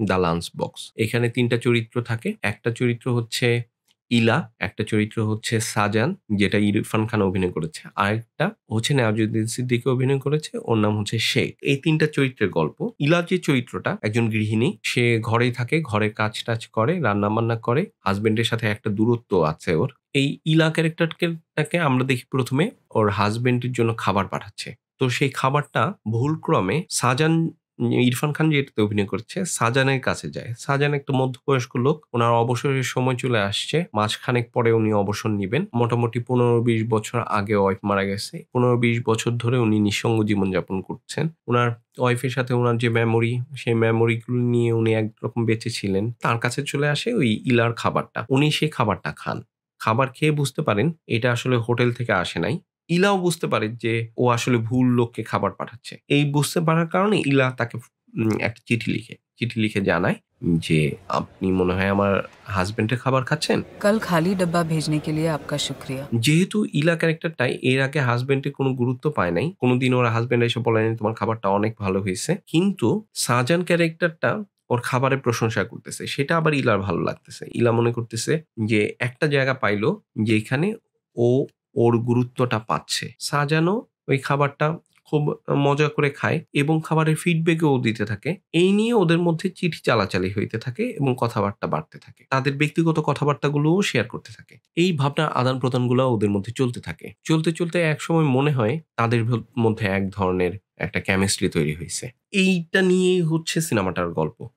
The lunch box. এখানে ৩ টা চরিত্র থাকে। একটা চরিত্র হচ্ছে ইলা, একটা চরিত্র হচ্ছে সাজান যেটা ইরফান খান অভিনয় করেছে। আরেকটা হচ্ছে নওয়াজুদ্দিন সিদ্দিকী অভিনয় করেছে। ওর নাম হচ্ছে শেখ। এই ৩ টা চরিত্রের গল্প। ইলা যে চরিত্রটা একজন গৃহিণী। সে ঘরেই থাকে, ঘরে কাজ-টাজ করে, রান্না-বান্না করে। হাসব্যান্ডের সাথে একটা দূরত্ব আছে ওর। এই ইলা ক্যারেক্টারটাকে আমরা দেখি ১ম এ ওর হাসব্যান্ডের জন্য খাবার পাঠাচ্ছে। তো সেই খাবারটা ভুলক্রমে সাজান ইরফান খান যেটাতে অভিনয় করছে সাজানের কাছে যায়। সাজান একটা মধ্যবয়স্ক লোক। উনার অবসরের সময় চলে আসছে। মাসখানেক পরে উনি অবসর নিবেন। মোটামুটি ১৫-২০ বছর আগে ওয়াইফ মারা গেছে। ১৫-২০ বছর ধরে উনি নিঃসঙ্গ জীবনযাপন করছেন। উনার ওয়াইফের সাথে উনার যে মেমোরি, সেই মেমোরি গুলো নিয়ে উনি একরকম বেঁচে ছিলেন। তার কাছে চলে আসে ওই ইলার খাবারটা। উনি সেই খাবারটা খান। খাবার খেয়ে বুঝতে পারেন এটা আসলে হোটেল থেকে আসে নাই। ইলাও বুঝতে পারে যে ও আসলে ভুল লোককে খাবার পাঠাচ্ছে। এই বুঝতে পারার কারণে ইলা তাকে একটা চিঠি লিখে জানায় যে, "আপনি মনে হয় আমার হাসব্যান্ডের খাবার খাচ্ছেন?" कल खाली डब्बा भेजने के लिए आपका शुक्रिया। যেহেতু ইলা ক্যারেক্টারটা এর আগে হাসব্যান্ডের কোনো গুরুত্ব পায় নাই। কোনদিন ওর হাসব্যান্ড এসে বলে নাই, "তোমার খাবারটা অনেক ভালো হইছে।" কিন্তু সাজান ক্যারেক্টারটা ওর খাবারের প্রশংসা করতেছে। সেটা আবার ইলার ভালো লাগতেছে। ইলা মনে করতেছে যে একটা জায়গা পাইলো যেখানে ও ওর গুরুত্বটা পাচ্ছে। সাজানও ওই খাবারটা খুব মজা করে খায় এবং খাবারের ফিডব্যাকও ও দিতে থাকে। এই নিয়ে ওদের মধ্যে চিঠি চালাচালি হইতে থাকে এবং কথাবার্তা বাড়তে থাকে। তাদের ব্যক্তিগত কথাবার্তাগুলোও শেয়ার করতে থাকে। এই ভাবনার আদান-প্রদানগুলা ওদের মধ্যে চলতে থাকে। চলতে একসময় মনে হয় তাদের মধ্যে এক ধরনের একটা কেমিস্ট্রি তৈরি হইছে। এইটা নিয়েই হচ্ছে সিনেমাটার গল্প।